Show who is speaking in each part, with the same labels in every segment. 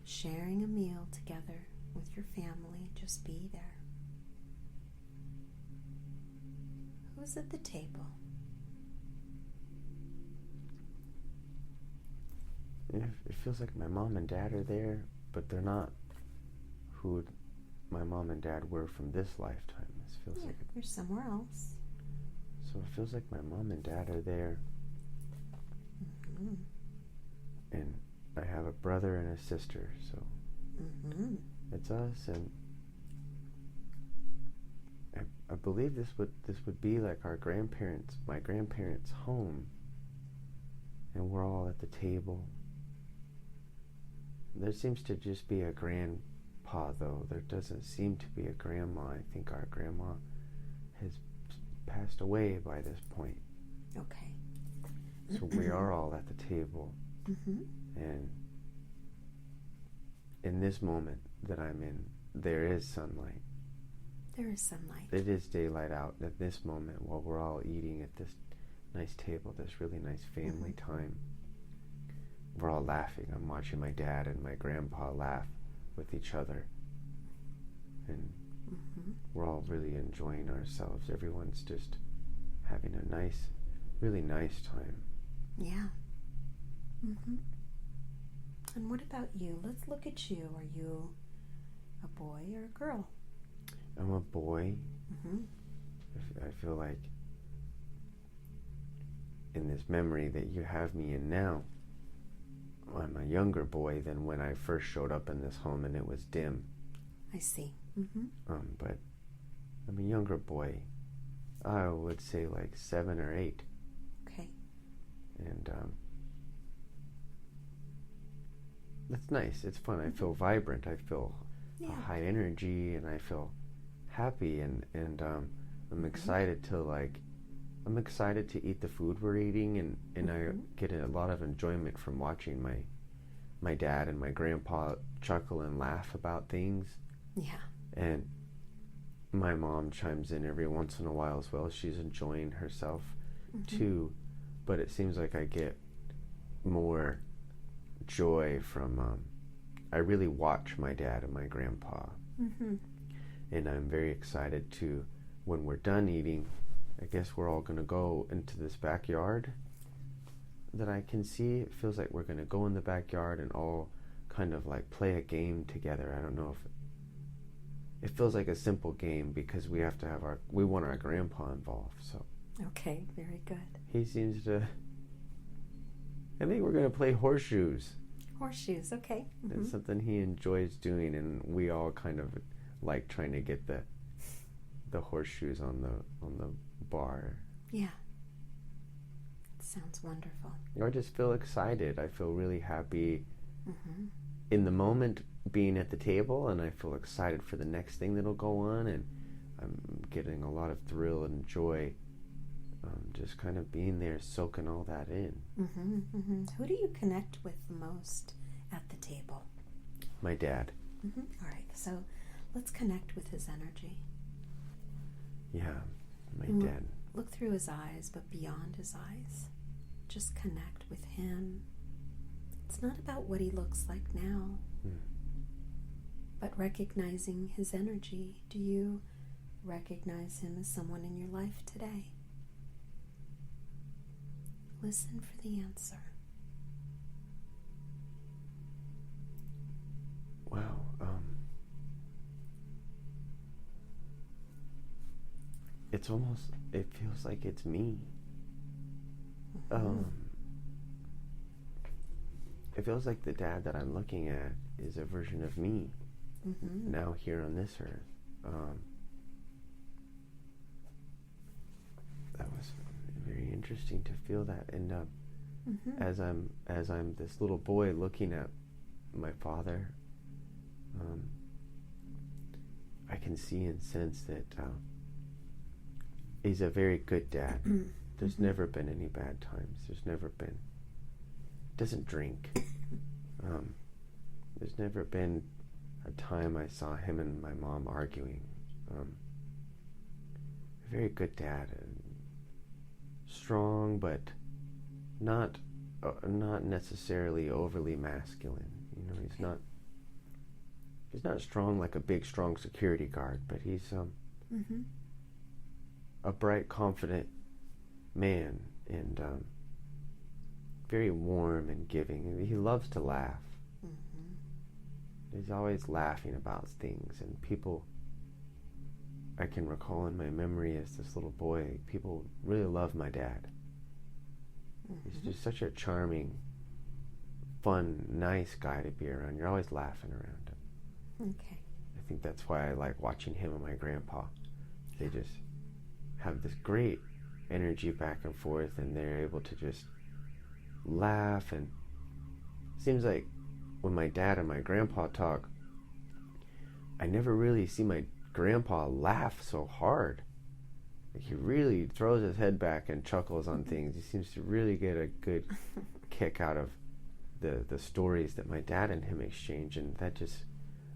Speaker 1: sharing a meal together with your family. Just be there. Who's at the table?
Speaker 2: It feels like my mom and dad are there, but they're not who my mom and dad were from this lifetime. It feels like
Speaker 1: they're somewhere else.
Speaker 2: So it feels like my mom and dad are there.
Speaker 1: Mm-hmm.
Speaker 2: And I have a brother and a sister, so it's us. And I believe this would be like my grandparents' home, and we're all at the table. There seems to just be a grandpa, though. There doesn't seem to be a grandma. I think our grandma has passed away by this point.
Speaker 1: Okay.
Speaker 2: So we are all at the table.
Speaker 1: Mm-hmm.
Speaker 2: And in this moment that I'm in, there is sunlight.
Speaker 1: There is sunlight.
Speaker 2: It is daylight out at this moment while we're all eating at this nice table, this really nice family time. We're all laughing. I'm watching my dad and my grandpa laugh with each other. And we're all really enjoying ourselves. Everyone's just having a nice, really nice time.
Speaker 1: Yeah. Mm-hmm. And what about you? Let's look at you. Are you a boy or a girl?
Speaker 2: I'm a boy.
Speaker 1: Mm-hmm.
Speaker 2: I feel like in this memory that you have me in now, I'm a younger boy than when I first showed up in this home and it was dim.
Speaker 1: I see. Mm-hmm.
Speaker 2: But I'm a younger boy. I would say like 7 or 8.
Speaker 1: Okay.
Speaker 2: And that's nice. It's fun. I feel vibrant. I feel a high energy, and I feel happy, and I'm excited to I'm excited to eat the food we're eating, and I get a lot of enjoyment from watching my dad and my grandpa chuckle and laugh about things.
Speaker 1: Yeah.
Speaker 2: And my mom chimes in every once in a while as well. She's enjoying herself too, but it seems like I get more joy from I really watch my dad and my grandpa. And I'm very excited to, when we're done eating, I guess we're all going to go into this backyard that I can see. It feels like we're going to go in the backyard and all kind of like play a game together. I don't know if it feels like a simple game because we have to have we want our grandpa involved. So
Speaker 1: okay, very good.
Speaker 2: He seems to. I think we're going to play horseshoes.
Speaker 1: Horseshoes, okay.
Speaker 2: It's something he enjoys doing, and we all kind of like trying to get the horseshoes on the bar.
Speaker 1: Yeah. Sounds wonderful.
Speaker 2: I just feel excited. I feel really happy in the moment being at the table, and I feel excited for the next thing that'll go on, and I'm getting a lot of thrill and joy just kind of being there, soaking all that in.
Speaker 1: Who do you connect with the most at the table?
Speaker 2: My dad.
Speaker 1: All right, so let's connect with his energy.
Speaker 2: Yeah, my dad.
Speaker 1: Look through his eyes, but beyond his eyes. Just connect with him. It's not about what he looks like now, but recognizing his energy. Do you recognize him as someone in your life today? Listen for the answer.
Speaker 2: Wow. It's almost, it feels like it's me. It feels like the dad that I'm looking at is a version of me now here on this earth. That was very interesting to feel that. And as I'm this little boy looking at my father, I can see and sense that he's a very good dad. There's never been any bad times. There's never been. Doesn't drink. There's never been a time I saw him and my mom arguing. A very good dad. Strong, but not necessarily overly masculine. You know, he's not he's not strong like a big, strong security guard, but he's a bright, confident man, and very warm and giving. He loves to laugh. He's always laughing about things, and people, I can recall in my memory as this little boy, people really love my dad. He's just such a charming, fun, nice guy to be around. You're always laughing around him.
Speaker 1: Okay.
Speaker 2: I think that's why I like watching him and my grandpa. They just have this great energy back and forth, and they're able to just laugh. And it seems like when my dad and my grandpa talk, I never really see my grandpa laugh so hard. Like, he really throws his head back and chuckles on things. He seems to really get a good kick out of the stories that my dad and him exchange, and that just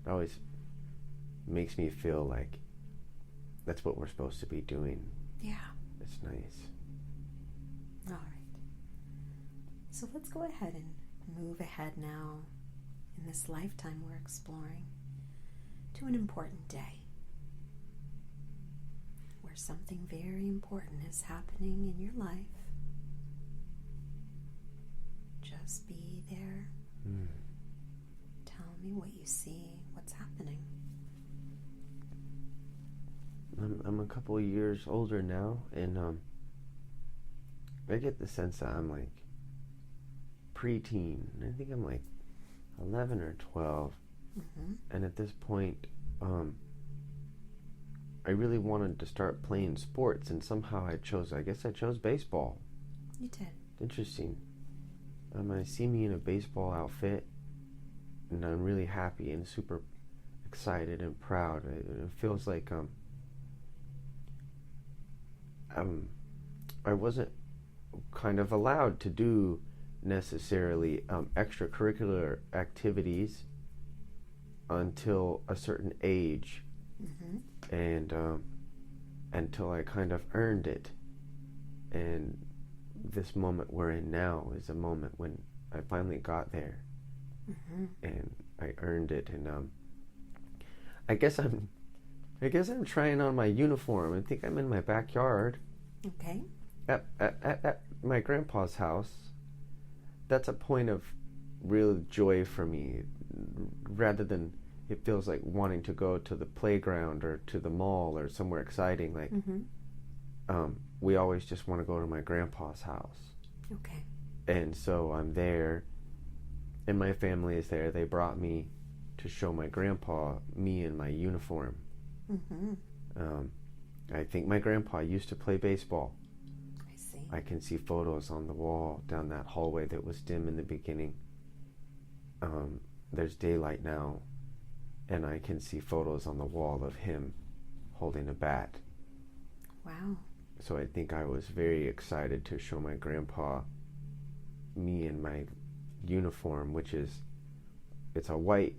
Speaker 2: always makes me feel like that's what we're supposed to be doing.
Speaker 1: Yeah.
Speaker 2: It's nice.
Speaker 1: All right. So let's go ahead and move ahead now in this lifetime we're exploring to an important day where something very important is happening in your life. Just be there. Tell me what you see, what's happening.
Speaker 2: I'm a couple of years older now, and I get the sense that I'm like preteen. I think I'm like 11 or 12, and at this point, I really wanted to start playing sports, and somehow I guess I chose baseball.
Speaker 1: You did.
Speaker 2: Interesting. I see me in a baseball outfit, and I'm really happy and super excited and proud. It feels like I wasn't kind of allowed to do necessarily extracurricular activities until a certain age, and until I kind of earned it. And this moment we're in now is a moment when I finally got there, and I earned it. And I guess I'm trying on my uniform. I think I'm in my backyard.
Speaker 1: Okay.
Speaker 2: At my grandpa's house. That's a point of real joy for me, rather than it feels like wanting to go to the playground or to the mall or somewhere exciting. Like, we always just want to go to my grandpa's house.
Speaker 1: Okay.
Speaker 2: And so I'm there, and my family is there. They brought me to show my grandpa me in my uniform. I think my grandpa used to play baseball.
Speaker 1: I see.
Speaker 2: I can see photos on the wall down that hallway that was dim in the beginning. There's daylight now, and I can see photos on the wall of him holding a bat.
Speaker 1: Wow.
Speaker 2: So I think I was very excited to show my grandpa me in my uniform, it's a white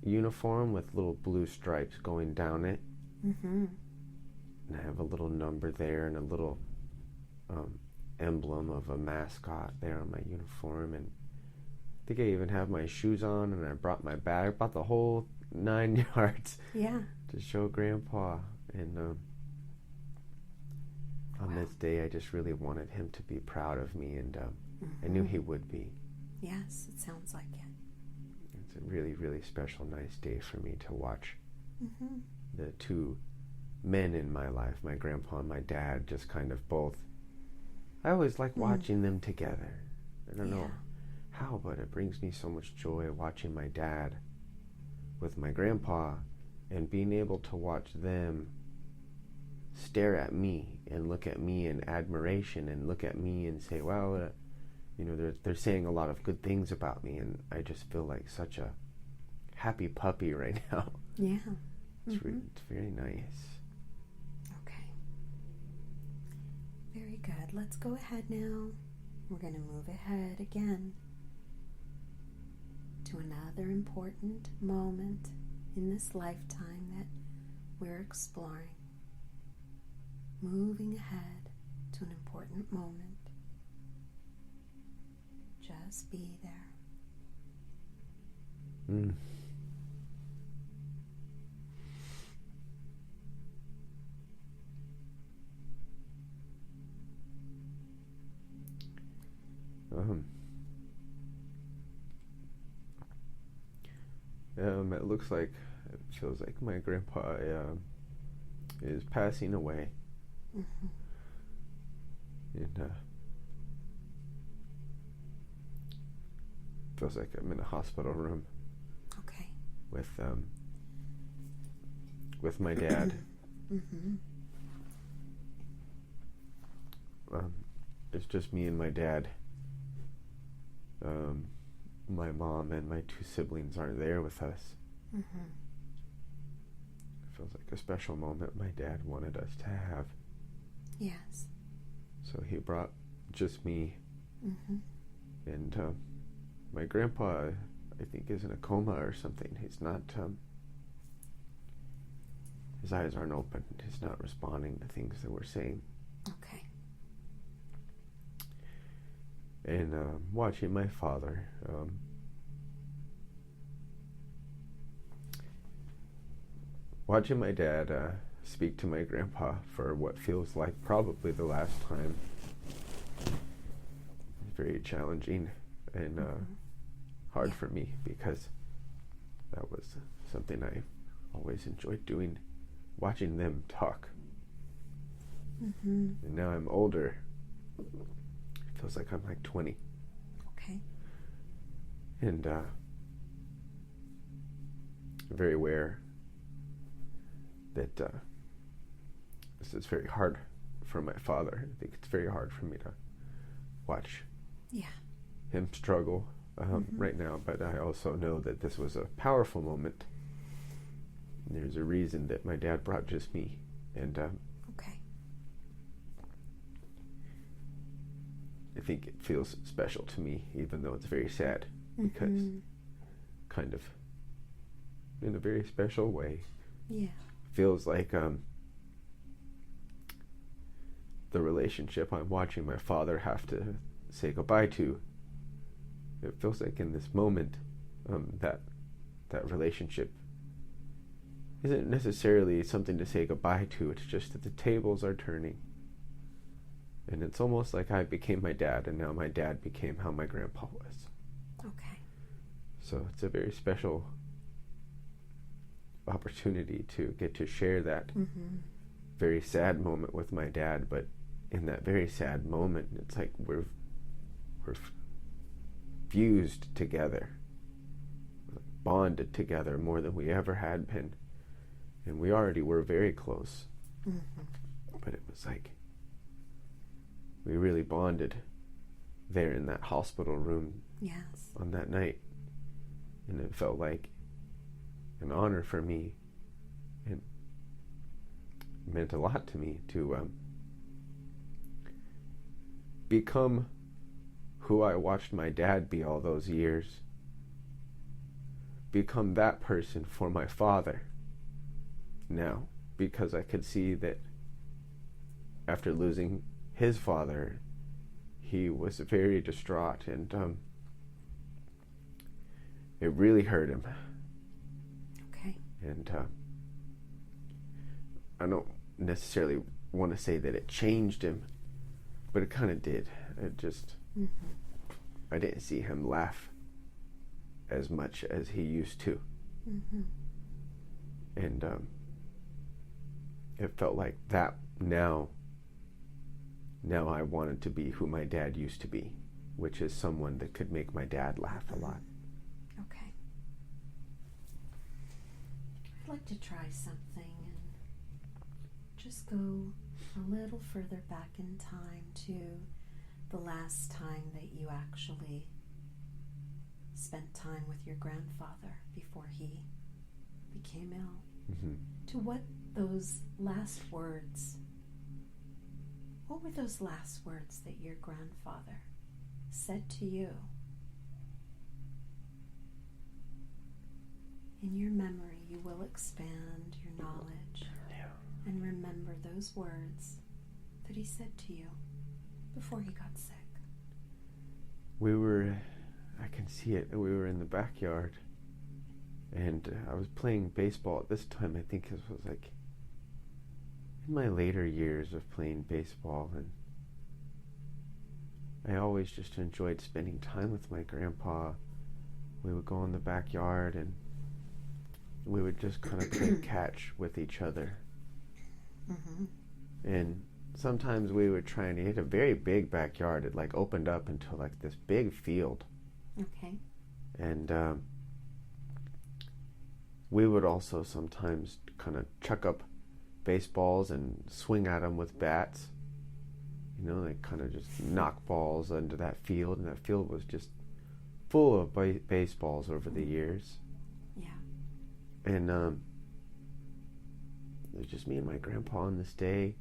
Speaker 2: uniform with little blue stripes going down it. And I have a little number there and a little emblem of a mascot there on my uniform. And I think I even have my shoes on, and I brought my bag. I brought the whole 9 yards to show Grandpa. And on this day, I just really wanted him to be proud of me, and I knew he would be.
Speaker 1: Yes, it sounds like it.
Speaker 2: It's a really, really special, nice day for me to watch the two men in my life, my grandpa and my dad, just kind of both. I always like watching them together. I don't know how, but it brings me so much joy watching my dad with my grandpa and being able to watch them stare at me and look at me in admiration and look at me and say, well, they're saying a lot of good things about me, and I just feel like such a happy puppy right now.
Speaker 1: Yeah.
Speaker 2: It's very nice.
Speaker 1: Okay. Very good. Let's go ahead now. We're going to move ahead again to another important moment in this lifetime that we're exploring. Moving ahead to an important moment. Just be there.
Speaker 2: It looks like, it feels like my grandpa is passing away.
Speaker 1: Mm-hmm.
Speaker 2: And feels like I'm in a hospital room.
Speaker 1: Okay.
Speaker 2: With my dad.
Speaker 1: Mm-hmm.
Speaker 2: It's just me and my dad. My mom and my two siblings aren't there with us.
Speaker 1: Mm-hmm.
Speaker 2: It feels like a special moment my dad wanted us to have.
Speaker 1: Yes.
Speaker 2: So he brought just me.
Speaker 1: Mm-hmm.
Speaker 2: And my grandpa, I think, is in a coma or something. He's not, his eyes aren't open. He's not responding to things that we're saying.
Speaker 1: Okay.
Speaker 2: And watching my father, watching my dad speak to my grandpa for what feels like probably the last time. It's very challenging and hard for me, because that was something I always enjoyed doing, watching them talk.
Speaker 1: Mm-hmm.
Speaker 2: And now I'm older. It feels like I'm like 20.
Speaker 1: Okay.
Speaker 2: And very aware that this is very hard for my father. I think it's very hard for me to watch him struggle right now, but I also know that this was a powerful moment. There's a reason that my dad brought just me, and
Speaker 1: okay.
Speaker 2: I think it feels special to me, even though it's very sad, because kind of in a very special way, feels like the relationship I'm watching my father have to say goodbye to. It feels like in this moment that relationship isn't necessarily something to say goodbye to. It's just that the tables are turning. And it's almost like I became my dad, and now my dad became how my grandpa was.
Speaker 1: Okay.
Speaker 2: So it's a very special opportunity to get to share that very sad moment with my dad. But in that very sad moment, it's like we're fused together, bonded together more than we ever had been. And we already were very close. But it was like we really bonded there in that hospital room on that night. And it felt like an honor for me. It meant a lot to me to become who I watched my dad be all those years. Become that person for my father now, because I could see that after losing his father, he was very distraught, and it really hurt him.
Speaker 1: Okay.
Speaker 2: And I don't necessarily want to say that it changed him, but it kind of did. It just, I didn't see him laugh as much as he used to. And it felt like that now I wanted to be who my dad used to be, which is someone that could make my dad laugh a lot.
Speaker 1: Okay. I'd like to try something and just go a little further back in time to the last time that you actually spent time with your grandfather before he became ill. To what those last words, what were those last words that your grandfather said to you? In your memory, you will expand your knowledge and remember those words that he said to you before he got sick.
Speaker 2: I can see it, we were in the backyard, and I was playing baseball at this time. I think this was like in my later years of playing baseball, and I always just enjoyed spending time with my grandpa. We would go in the backyard, and we would just kind of play catch with each other.
Speaker 1: Mm-hmm.
Speaker 2: And sometimes we would try and hit a very big backyard. It like opened up into like this big field.
Speaker 1: Okay.
Speaker 2: And we would also sometimes kind of chuck up baseballs and swing at them with bats. You know, like kind of just knock balls into that field. And that field was just full of baseballs over the years.
Speaker 1: Yeah.
Speaker 2: And it was just me and my grandpa on this day.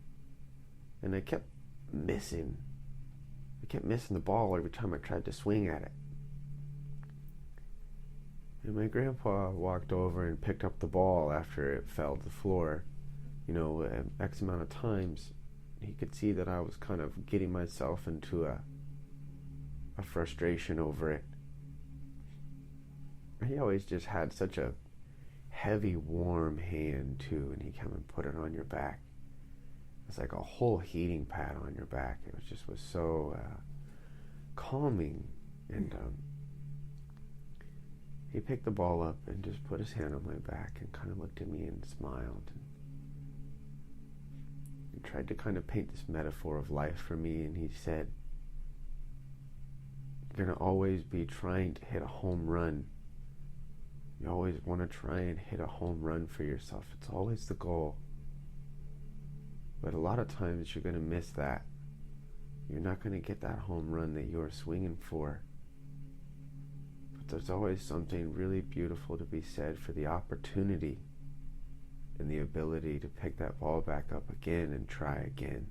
Speaker 2: And I kept missing. I kept missing the ball every time I tried to swing at it. And my grandpa walked over and picked up the ball after it fell to the floor. You know, X amount of times. He could see that I was kind of getting myself into a frustration over it. He always just had such a heavy, warm hand, too, and he came and put it on your back. It's like a whole heating pad on your back. It was so calming. And he picked the ball up and just put his hand on my back and kind of looked at me and smiled. And tried to kind of paint this metaphor of life for me. And he said, "You're going to always be trying to hit a home run. You always want to try and hit a home run for yourself. It's always the goal. But a lot of times you're going to miss that. You're not going to get that home run that you're swinging for. But there's always something really beautiful to be said for the opportunity and the ability to pick that ball back up again and try again."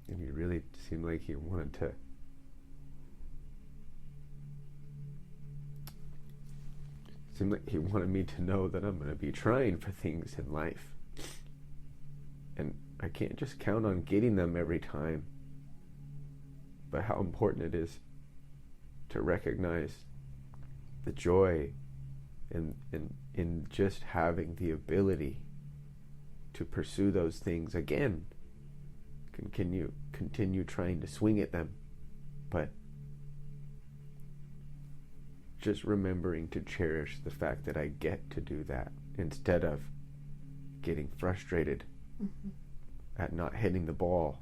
Speaker 2: And he really seemed like he wanted to me to know that I'm going to be trying for things in life. And I can't just count on getting them every time. But how important it is to recognize the joy in just having the ability to pursue those things again. Continue trying to swing at them. But just remembering to cherish the fact that I get to do that instead of getting frustrated at not hitting the ball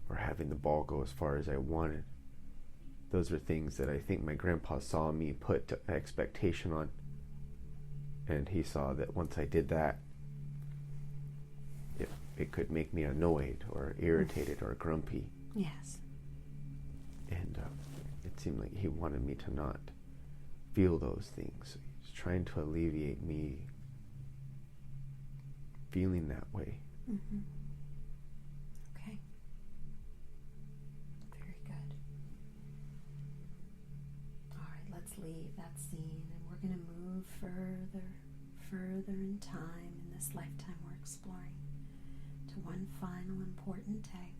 Speaker 2: or having the ball go as far as I wanted. Those are things that I think my grandpa saw me put expectation on. And he saw that once I did that, it could make me annoyed or irritated or grumpy.
Speaker 1: Yes.
Speaker 2: And it seemed like he wanted me to not feel those things. He's trying to alleviate me feeling that way.
Speaker 1: Mm-hmm. Okay. Very good. All right, let's leave that scene and we're going to move further in time in this lifetime we're exploring to one final important day.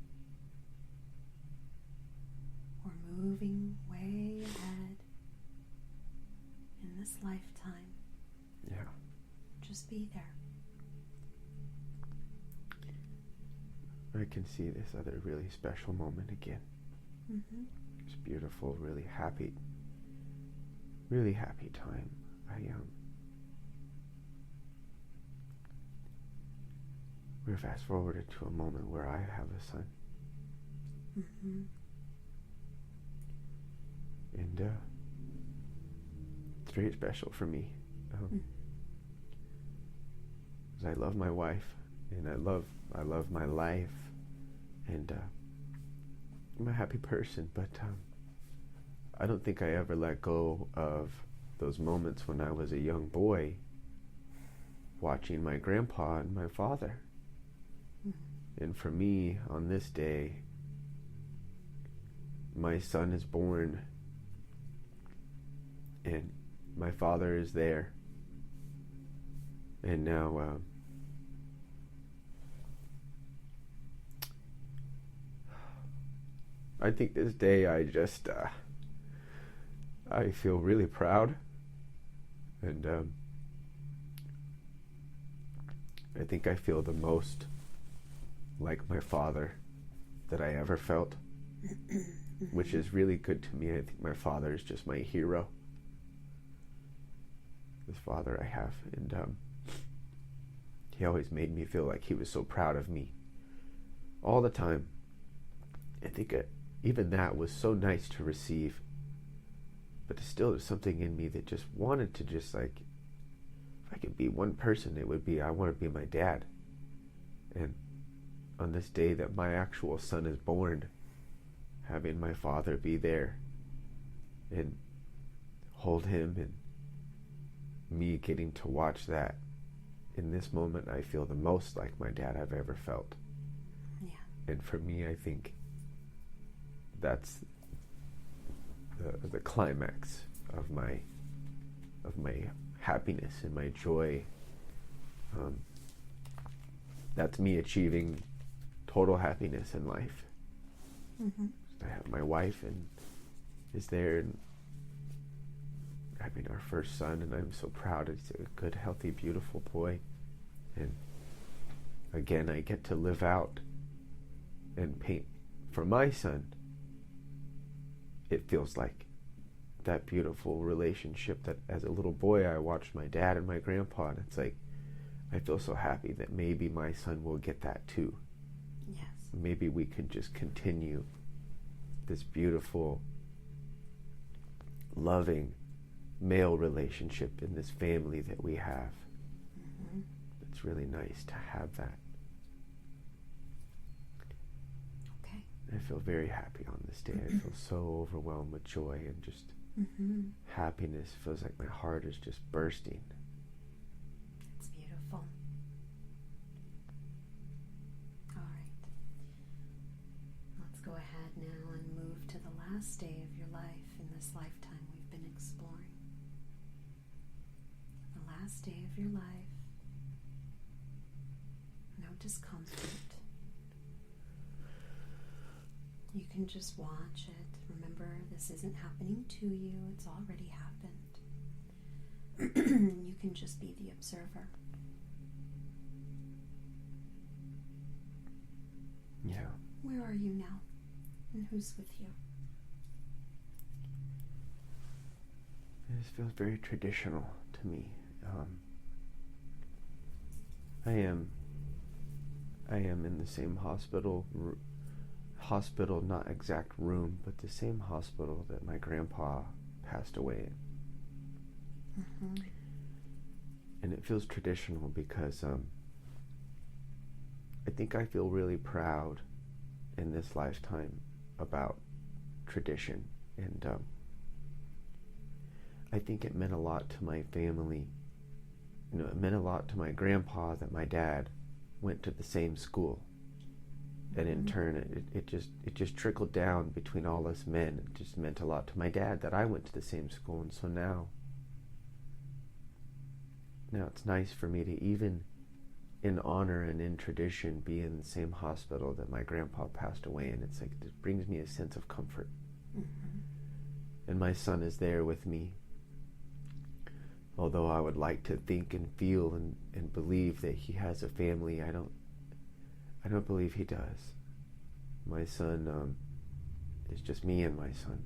Speaker 1: We're moving way ahead in this lifetime.
Speaker 2: Yeah.
Speaker 1: Just be there.
Speaker 2: I can see this other really special moment again.
Speaker 1: Mm-hmm.
Speaker 2: It's beautiful, really happy time. We're fast forwarded to a moment where I have a son.
Speaker 1: Mm-hmm.
Speaker 2: And it's very special for me. 'Cause I love my wife, and I love my life, and I'm a happy person, but I don't think I ever let go of those moments when I was a young boy watching my grandpa and my father. Mm-hmm. And for me, on this day, my son is born, and my father is there. And now I think this day I just I feel really proud, and I think I feel the most like my father that I ever felt, which is really good to me. I think my father is just my hero. this father I have. And he always made me feel like he was so proud of me all the time. I think even that was so nice to receive. But still, there's something in me that just wanted to just like, if I could be one person, it would be, I want to be my dad. And on this day that my actual son is born, having my father be there and hold him, and me getting to watch that, in this moment I feel the most like my dad I've ever felt.
Speaker 1: Yeah.
Speaker 2: And for me, I think that's the climax of my happiness and my joy. That's me achieving total happiness in life.
Speaker 1: Mm-hmm.
Speaker 2: I have my wife and is there, and having our first son, and I'm so proud. He's a good, healthy, beautiful boy. And again, I get to live out and paint for my son. It feels like that beautiful relationship that as a little boy I watched my dad and my grandpa, and it's like I feel so happy that maybe my son will get that too.
Speaker 1: Yes.
Speaker 2: Maybe we can just continue this beautiful, loving male relationship in this family that we have.
Speaker 1: Mm-hmm.
Speaker 2: It's really nice to have that.
Speaker 1: Okay.
Speaker 2: I feel very happy on this day. I feel so overwhelmed with joy and just happiness. Feels like my heart is just bursting.
Speaker 1: It's beautiful. All right. Let's go ahead now and move to the last day of your life in this lifetime we've been exploring. The last day of your life. No discomfort. You can just watch it. Remember, this isn't happening to you. It's already happened. You can just be the observer.
Speaker 2: Yeah.
Speaker 1: Where are you now? And who's with you?
Speaker 2: This feels very traditional to me. I am in the same hospital, not exact room, but the same hospital that my grandpa passed away in.
Speaker 1: Mm-hmm.
Speaker 2: And it feels traditional because I think I feel really proud in this lifetime about tradition, and I think it meant a lot to my family. You know, it meant a lot to my grandpa that my dad went to the same school, and in turn it just trickled down between all us men. It just meant a lot to my dad that I went to the same school. And so now it's nice for me to, even in honor and in tradition, be in the same hospital that my grandpa passed away in. It's like, it brings me a sense of comfort.
Speaker 1: Mm-hmm.
Speaker 2: And my son is there with me. Although I would like to think and feel and believe that he has a family, I don't believe he does. My son is just me and my son.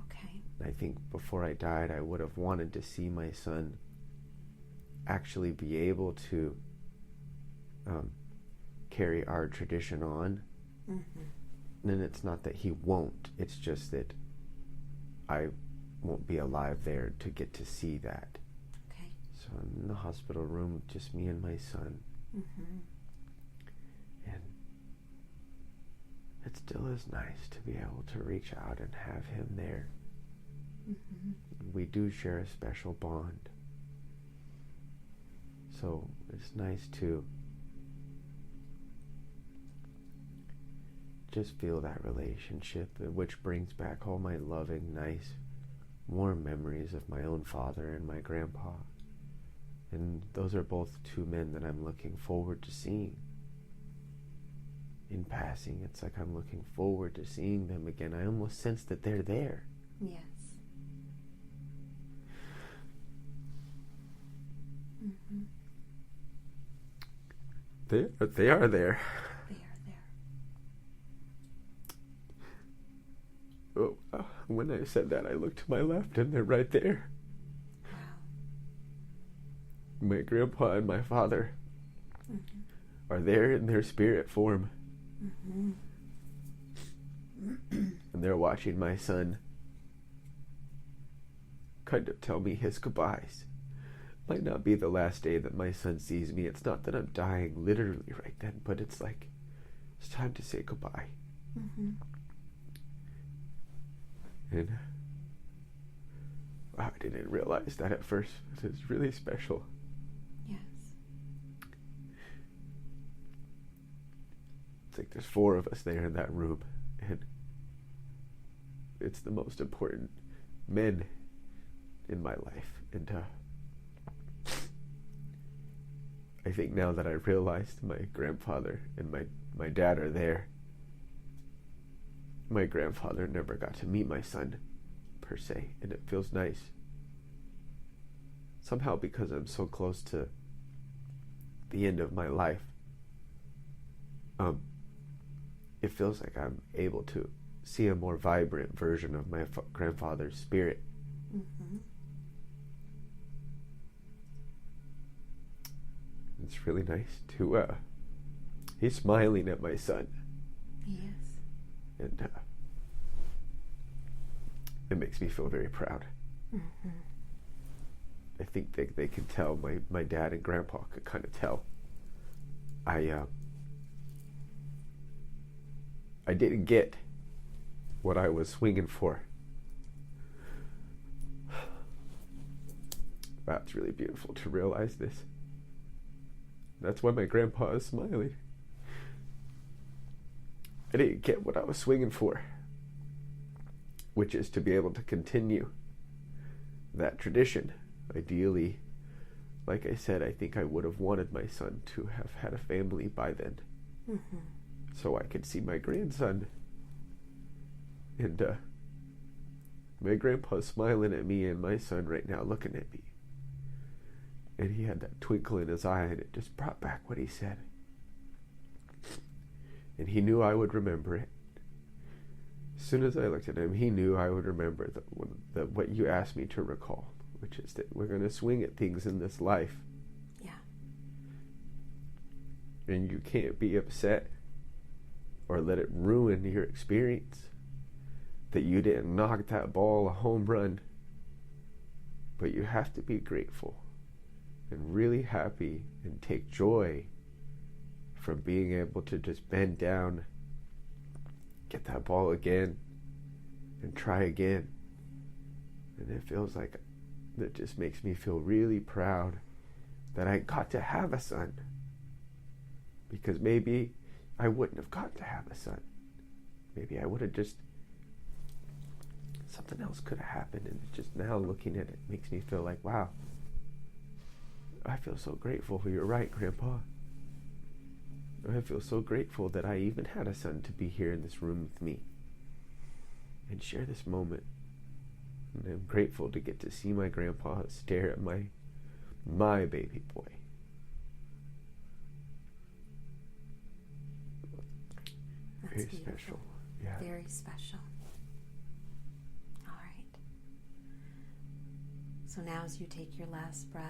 Speaker 1: Okay.
Speaker 2: I think before I died, I would have wanted to see my son actually be able to carry our tradition on.
Speaker 1: Mm-hmm.
Speaker 2: And it's not that he won't, it's just that I won't be alive there to get to see that.
Speaker 1: Okay.
Speaker 2: So I'm in the hospital room, just me and my son.
Speaker 1: Mm-hmm.
Speaker 2: And it still is nice to be able to reach out and have him there.
Speaker 1: Mm-hmm.
Speaker 2: We do share a special bond. So it's nice to just feel that relationship, which brings back all my loving, nice, warm memories of my own father and my grandpa. And those are both two men that I'm looking forward to seeing. In passing, it's like I'm looking forward to seeing them again. I almost sense that they're there.
Speaker 1: Yes. Mm-hmm.
Speaker 2: They are there.
Speaker 1: They are there.
Speaker 2: Oh, when I said that, I looked to my left and they're right there.
Speaker 1: Wow.
Speaker 2: my grandpa and my father are there in their spirit form. And they're watching my son kind of tell me his goodbyes. Might not be the last day that my son sees me. It's not that I'm dying literally right then, but it's like, it's time to say goodbye. And wow, I didn't realize that at first. It was really special.
Speaker 1: Yes.
Speaker 2: It's like there's 4 of us there in that room, and it's the most important men in my life. And I think now that I realized my grandfather and my dad are there, my grandfather never got to meet my son, per se, and it feels nice. Somehow, because I'm so close to the end of my life, it feels like I'm able to see a more vibrant version of my grandfather's spirit. It's really nice to, he's smiling at my son.
Speaker 1: Yes.
Speaker 2: And it makes me feel very proud. I think they can tell, my dad and grandpa could kind of tell. I didn't get what I was swinging for. Wow, it's really beautiful to realize this. That's why my grandpa is smiling. I didn't get what I was swinging for, which is to be able to continue that tradition. Ideally, like I said, I think I would have wanted my son to have had a family by then, so I could see my grandson. And my grandpa's smiling at me and my son right now, looking at me. And he had that twinkle in his eye, and it just brought back what he said. And he knew I would remember it. As soon as I looked at him, he knew I would remember what you asked me to recall, which is that we're going to swing at things in this life.
Speaker 1: Yeah.
Speaker 2: And you can't be upset or let it ruin your experience that you didn't knock that ball a home run. But you have to be grateful and really happy and take joy from being able to just bend down, get that ball again, and try again. And it feels like, that just makes me feel really proud that I got to have a son. Because maybe I wouldn't have got to have a son. Maybe I would have just, something else could have happened. And just now looking at it makes me feel like, wow, I feel so grateful. You're right, Grandpa. I feel so grateful that I even had a son to be here in this room with me and share this moment. And I'm grateful to get to see my grandpa stare at my baby boy.
Speaker 1: That's
Speaker 2: very
Speaker 1: beautiful.
Speaker 2: Special. Yeah.
Speaker 1: Very special. All right. So now as you take your last breath,